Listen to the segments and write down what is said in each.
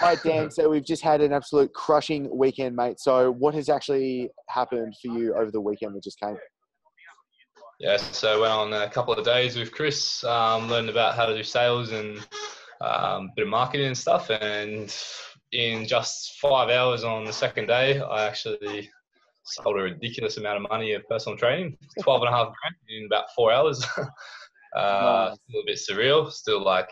All right, Dan. So we've just had an absolute crushing weekend, mate. So what has actually happened for you over the weekend that just came? Yeah, so I went on a couple of days with Chris, learned about how to do sales and a bit of marketing and stuff. And in just 5 hours on the second day, I actually sold a ridiculous amount of money of personal training, 12 and a half grand in about 4 hours. Nice. Still a bit surreal, still like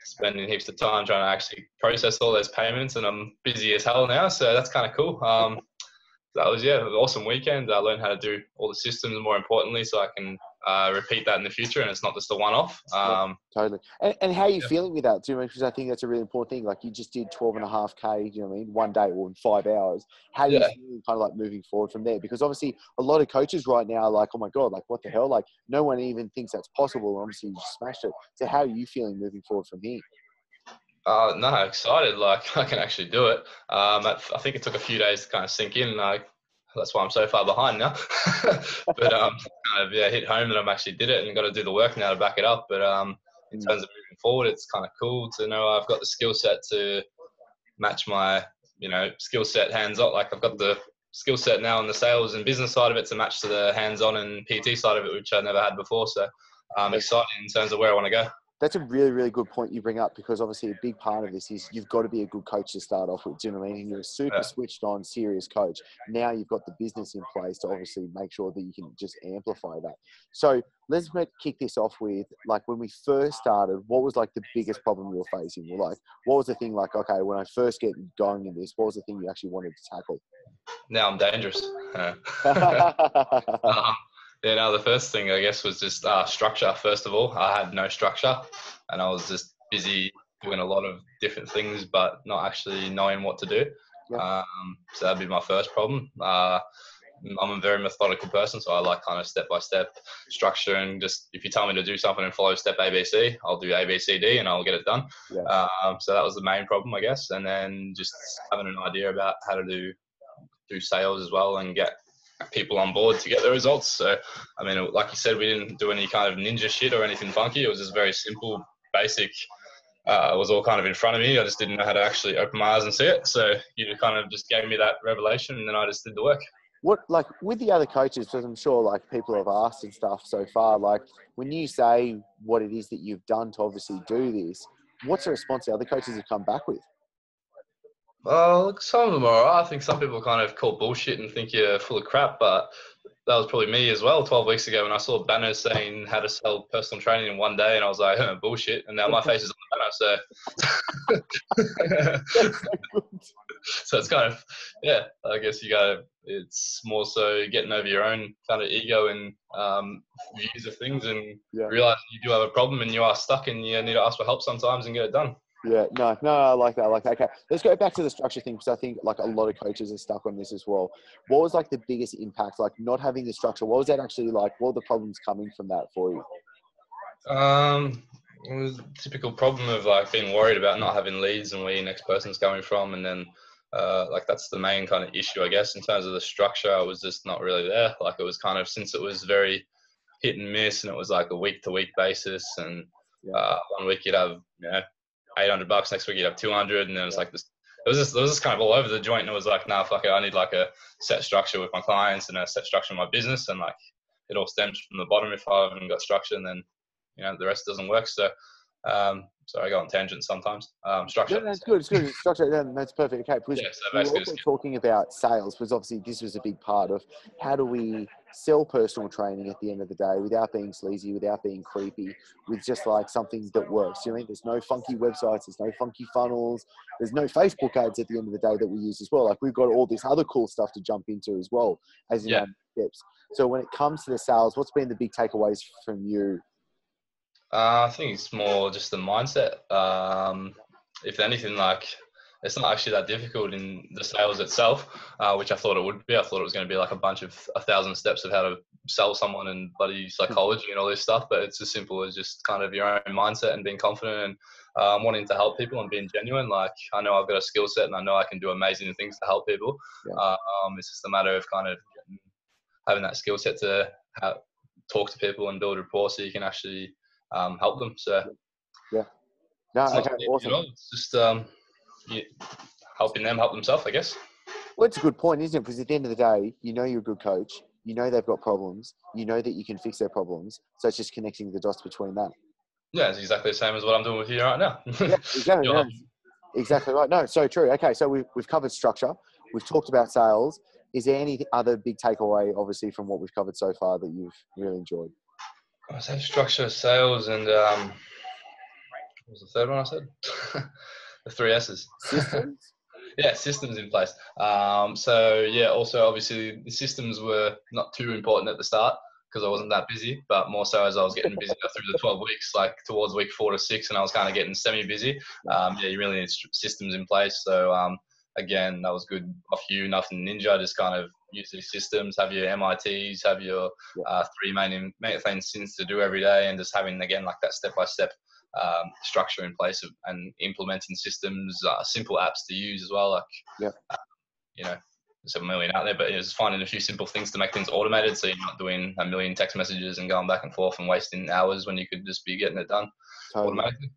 spending heaps of time trying to actually process all those payments, and I'm busy as hell now, so that's kind of cool. That was, yeah, an awesome weekend. I learned how to do all the systems, more importantly, so I can repeat that in the future, and it's not just a one-off. Yeah, totally. And how are you Yeah. feeling with that too? Because I think that's a really important thing. Like you just did 12.5K, you know what I mean? One day or in 5 hours. How are you Yeah. feeling kind of like moving forward from there? Because obviously a lot of coaches right now are like, oh my God, like what the hell? Like no one even thinks that's possible. Obviously you just smashed it. So how are you feeling moving forward from here? No, excited. Like I can actually do it. I think it took a few days to kind of sink in. Like that's why I'm so far behind now. But kind of hit home that I've actually did it and got to do the work now to back it up. But in terms of moving forward, it's kind of cool to know I've got the skill set to match my skill set hands on. Like I've got the skill set now on the sales and business side of it to match to the hands on and PT side of it, which I never had before. So I'm excited in terms of where I want to go. That's a really, really good point you bring up, because obviously a big part of this is you've got to be a good coach to start off with. Do you know what I mean? And you're a super switched on, serious coach. Now you've got the business in place to obviously make sure that you can just amplify that. So let's kick this off with, like, when we first started, what was like the biggest problem you were facing? Or like, what was the thing like, okay, when I first get going in this, what was the thing you actually wanted to tackle? Now I'm dangerous. The first thing I guess was just structure. First of all, I had no structure, and I was just busy doing a lot of different things, but not actually knowing what to do. Yep. So that'd be my first problem. I'm a very methodical person, so I like kind of step-by-step structure, and just if you tell me to do something and follow step ABC, I'll do ABCD and I'll get it done. Yeah. So that was the main problem, I guess, and then just having an idea about how to do sales as well and get people on board to get the results. So, I mean, like you said, we didn't do any kind of ninja shit or anything funky. It was just very simple, basic. It was all kind of in front of me. I just didn't know how to actually open my eyes and see it. So you kind of just gave me that revelation, and then I just did the work. What, like with the other coaches, because I'm sure like people have asked and stuff so far, like when you say what it is that you've done to obviously do this, what's the response the other coaches have come back with? Well, some of them are alright. I think some people kind of call bullshit and think you're full of crap, but that was probably me as well 12 weeks ago when I saw banners saying how to sell personal training in one day, and I was like, bullshit. And now my face is on the banner. So it's kind of, I guess it's more so getting over your own kind of ego and views of things, and realizing you do have a problem and you are stuck and you need to ask for help sometimes and get it done. Yeah, no, I like that. Okay, let's go back to the structure thing, because I think like a lot of coaches are stuck on this as well. What was like the biggest impact, like not having the structure? What was that actually like? What were the problems coming from that for you? It was a typical problem of like being worried about not having leads and where your next person's coming from, and then like that's the main kind of issue, I guess. In terms of the structure, I was just not really there. Like it was kind of, since it was very hit and miss, and it was like a week-to-week basis, and 1 week you'd have $800, next week you'd have 200, and then it's like this. It was just kind of all over the joint, and it was like, nah, fuck it, I need like a set structure with my clients and a set structure in my business, and like it all stems from the bottom. If I haven't got structure, and then the rest doesn't work. So sorry, I go on tangents sometimes. Structure. No, that's good. It's good. Structure. That's perfect. Okay, because So we were basically also talking about sales, because obviously this was a big part of how do we sell personal training at the end of the day without being sleazy, without being creepy, with just like something that works. You know, there's no funky websites, there's no funky funnels, there's no Facebook ads at the end of the day that we use as well. Like we've got all this other cool stuff to jump into as well as in our steps. So when it comes to the sales, what's been the big takeaways from you? I think it's more just the mindset. If anything, like it's not actually that difficult in the sales itself, which I thought it would be. I thought it was going to be like a bunch of 1,000 steps of how to sell someone and bloody psychology and all this stuff. But it's as simple as just kind of your own mindset and being confident and wanting to help people and being genuine. Like I know I've got a skill set and I know I can do amazing things to help people. It's just a matter of kind of having that skill set to talk to people and build rapport so you can actually help them. So no, okay, awesome. It's just you helping them help themselves, I guess. Well, it's a good point, isn't it? Because at the end of the day, you know you're a good coach. You know they've got problems. You know that you can fix their problems. So it's just connecting the dots between that. Yeah, it's exactly the same as what I'm doing with you right now. Yeah, exactly. No, exactly right. No, so true. Okay, so we've covered structure. We've talked about sales. Is there any other big takeaway, obviously, from what we've covered so far that you've really enjoyed? I said structure, sales, and what was the third one I said? The three S's. Systems? Yeah, systems in place. So yeah, also obviously the systems were not too important at the start because I wasn't that busy, but more so as I was getting busier through the 12 weeks, like towards week 4 to 6, and I was kind of getting semi-busy. Yeah, you really need systems in place. So again, that was good off you, nothing ninja, just kind of use these systems, have your MITs, have your 3 main things to do every day, and just having, again, like that step-by-step structure in place and implementing systems, simple apps to use as well. Like, you know, there's a million out there, but just finding a few simple things to make things automated, so you're not doing a million text messages and going back and forth and wasting hours when you could just be getting it done automatically.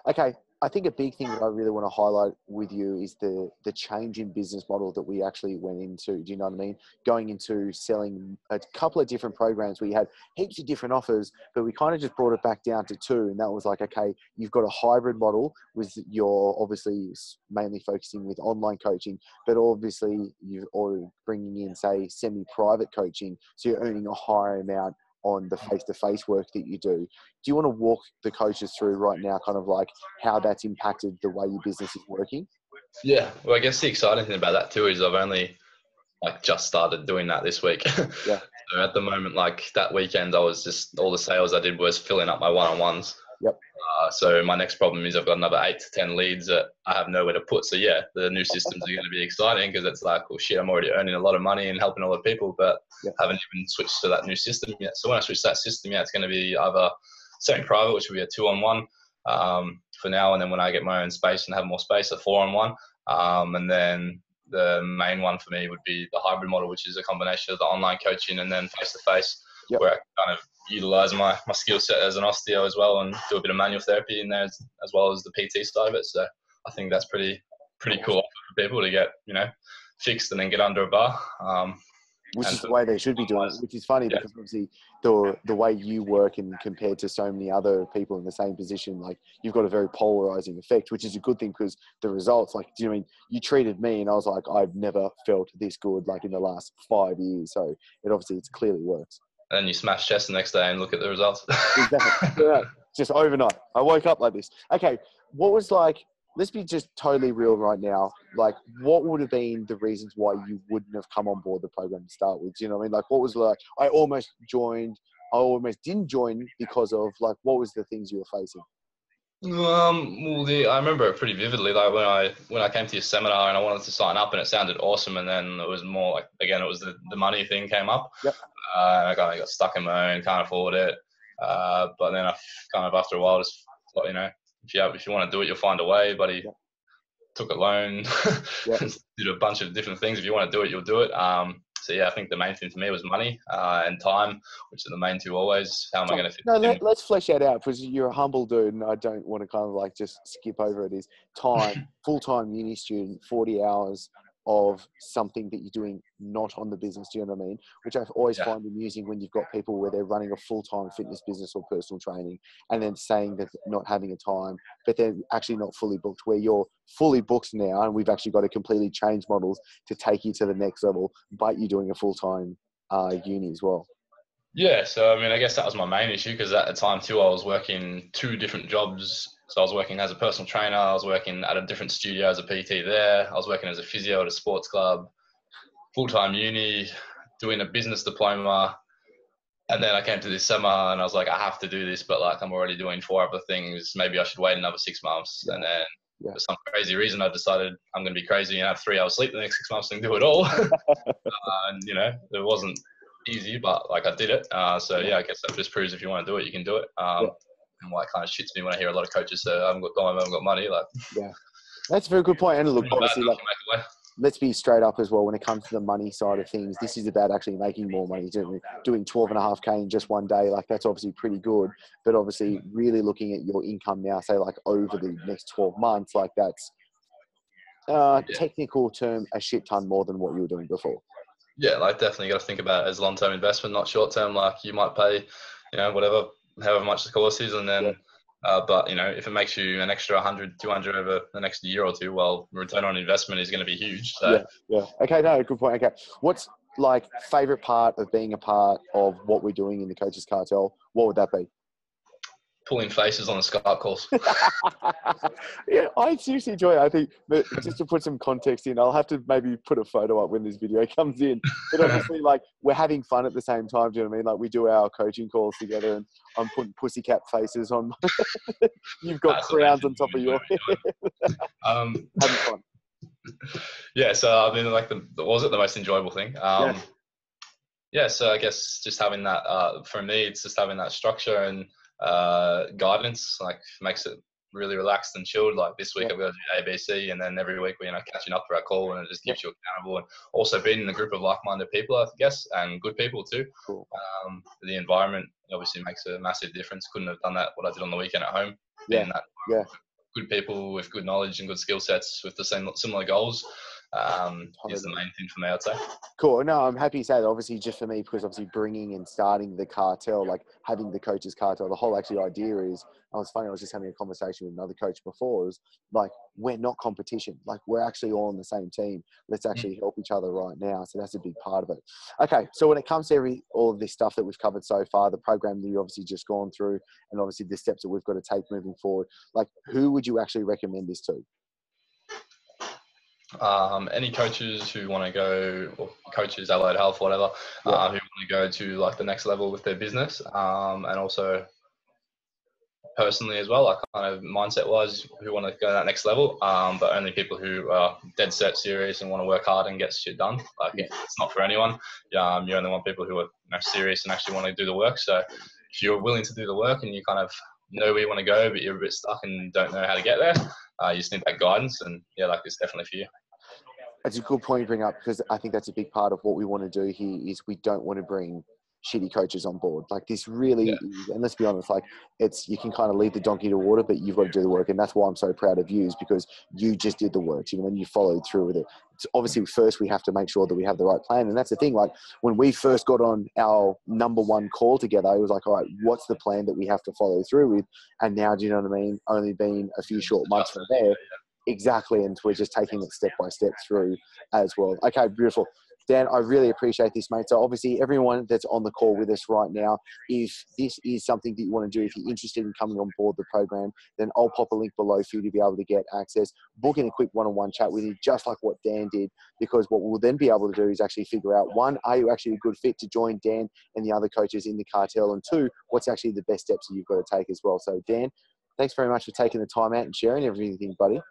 Okay, I think a big thing that I really want to highlight with you is the change in business model that we actually went into. Do you know what I mean? Going into selling a couple of different programs where you had heaps of different offers, but we kind of just brought it back down to 2. And that was like, okay, you've got a hybrid model with you're obviously mainly focusing with online coaching, but obviously you're already bringing in, say, semi-private coaching. So you're earning a higher amount on the face-to-face work that you do. Do you want to walk the coaches through right now kind of like how that's impacted the way your business is working? Yeah, well, I guess the exciting thing about that too is I've only just started doing that this week. Yeah. So at the moment, like that weekend, I was just, all the sales I did was filling up my one-on-ones. Yep. So my next problem is I've got another 8 to 10 leads that I have nowhere to put. So yeah, the new systems are going to be exciting because it's like, well, shit, I'm already earning a lot of money and helping a lot of people, but haven't even switched to that new system yet. So when I switch that system, it's going to be either semi-private, which will be a 2-on-1 for now, and then when I get my own space and have more space, a 4-on-1, and then the main one for me would be the hybrid model, which is a combination of the online coaching and then face-to-face, where I kind of utilize my skill set as an osteo as well and do a bit of manual therapy in there as well as the PT side of it. So I think that's pretty cool for people to get, fixed and then get under a bar. Which is the way they should be doing it, which is funny because obviously the way you work and compared to so many other people in the same position, like you've got a very polarizing effect, which is a good thing because the results, like, do you know what I mean? You treated me and I was like, I've never felt this good like in the last 5 years. So it clearly works. And then you smash chest the next day and look at the results. Exactly. Yeah, just overnight. I woke up like this. Okay, what was like, let's be just totally real right now. Like, what would have been the reasons why you wouldn't have come on board the program to start with? Do you know what I mean? Like, what was like, I almost didn't join because of like, what was the things you were facing? I remember it pretty vividly. Like when I came to your seminar and I wanted to sign up and it sounded awesome, and then it was more like, again, it was the money thing came up. Yep. I kind of got stuck in my own, can't afford it. But then I kind of after a while just thought, if you want to do it, you'll find a way. But he took a loan, did a bunch of different things. If you want to do it, you'll do it. So yeah, I think the main thing for me was money and time, which are the main two always. How am I going to fit? No, let's flesh that out because you're a humble dude, and I don't want to kind of like just skip over it. Is time, full-time uni student, 40 hours of something that you're doing not on the business. Do you know what I mean? Which I always find amusing when you've got people where they're running a full-time fitness business or personal training and then saying that not having a time, but they're actually not fully booked, where you're fully booked now and we've actually got to completely change models to take you to the next level, but you're doing a full-time uni as well. Yeah, so I mean, I guess that was my main issue because at the time too, I was working 2 different jobs. So I was working as a personal trainer, I was working at a different studio as a PT there, I was working as a physio at a sports club, full-time uni, doing a business diploma. And then I came to this summer and I was like, I have to do this, but like I'm already doing 4 other things. Maybe I should wait another 6 months. And then for some crazy reason, I decided I'm going to be crazy and have 3 hours sleep the next 6 months and do it all. And it wasn't easy, but like I did it. So yeah, I guess that just proves if you want to do it, you can do it. And why it kind of shits me when I hear a lot of coaches say, I haven't got time, I haven't got money. Like, that's a very good point. And look, obviously, like, let's be straight up as well. When it comes to the money side of things, this is about actually making more money. Doing 12.5K in just one day, like that's obviously pretty good. But obviously, really looking at your income now, say like over the next 12 months, like that's Yeah. technical term, a shit ton more than what you were doing before. Yeah, like definitely got to think about it as long-term investment, not short-term. Like you might pay, whatever, however much the course is, and Yeah. then, but if it makes you an extra 100, 200 over the next year or two, well, return on investment is going to be huge. So Yeah. Okay, no, good point. Okay, what's like favorite part of being a part of what we're doing in the Coaches Cartel? What would that be? pulling faces on the Skype calls. Yeah, I seriously enjoy it. I think that just to put some context in, I'll have to maybe put a photo up when this video comes in. But obviously, like, we're having fun at the same time. Do you know what I mean? Like, we do our coaching calls together, and I'm putting pussycat faces on. You've got That's crowns amazing. on top of your head. Having fun. Yeah, so I mean, like, was it the most enjoyable thing? Yeah, so I guess just having that, for me, it's just having that structure and guidance, like, makes it really relaxed and chilled. Like this week I've got to do ABC, and then every week we're catching up for our call, and it just keeps you accountable. And also being in a group of like-minded people, I guess, and good people too. Cool. The environment obviously makes a massive difference. Couldn't have done that what I did on the weekend at home. Being that good people with good knowledge and good skill sets with the same similar goals is the main thing for me, I'd say. Cool. No, I'm happy to say that. Obviously, just for me, because obviously bringing and starting the cartel, like having the coaches cartel, the whole actually idea is, I was just having a conversation with another coach before, is like, we're not competition. Like, we're actually all on the same team. Let's actually help each other right now. So that's a big part of it. Okay. So when it comes to all of this stuff that we've covered so far, the program that you've obviously just gone through, and obviously the steps that we've got to take moving forward, like, who would you actually recommend this to? Any coaches who want to go, or coaches, allied health, whatever, who want to go to like the next level with their business, and also personally as well, like kind of mindset wise, who want to go to that next level, but only people who are dead set serious and want to work hard and get shit done. Like it's not for anyone. You only want people who are serious and actually want to do the work. So if you're willing to do the work and you kind of know where you want to go, but you're a bit stuck and don't know how to get there, you just need that guidance, and like it's definitely for you. It's a good point you bring up, because I think that's a big part of what we want to do here is we don't want to bring shitty coaches on board. Like this really is, and let's be honest, like you can kind of lead the donkey to water, but you've got to do the work. And that's why I'm so proud of you, is because you just did the work, when you followed through with it. It's obviously first we have to make sure that we have the right plan. And that's the thing, like when we first got on our number one call together, it was like, all right, what's the plan that we have to follow through with? And now, do you know what I mean? Only been a few short months from there. Exactly, and we're just taking it step by step through as well. Okay, beautiful. Dan, I really appreciate this, mate. So obviously everyone that's on the call with us right now, if this is something that you want to do, if you're interested in coming on board the program, then I'll pop a link below for you to be able to get access, book in a quick one-on-one chat with you, just like what Dan did, because what we'll then be able to do is actually figure out, one, are you actually a good fit to join Dan and the other coaches in the cartel, and two, what's actually the best steps that you've got to take as well. So Dan, thanks very much for taking the time out and sharing everything, buddy.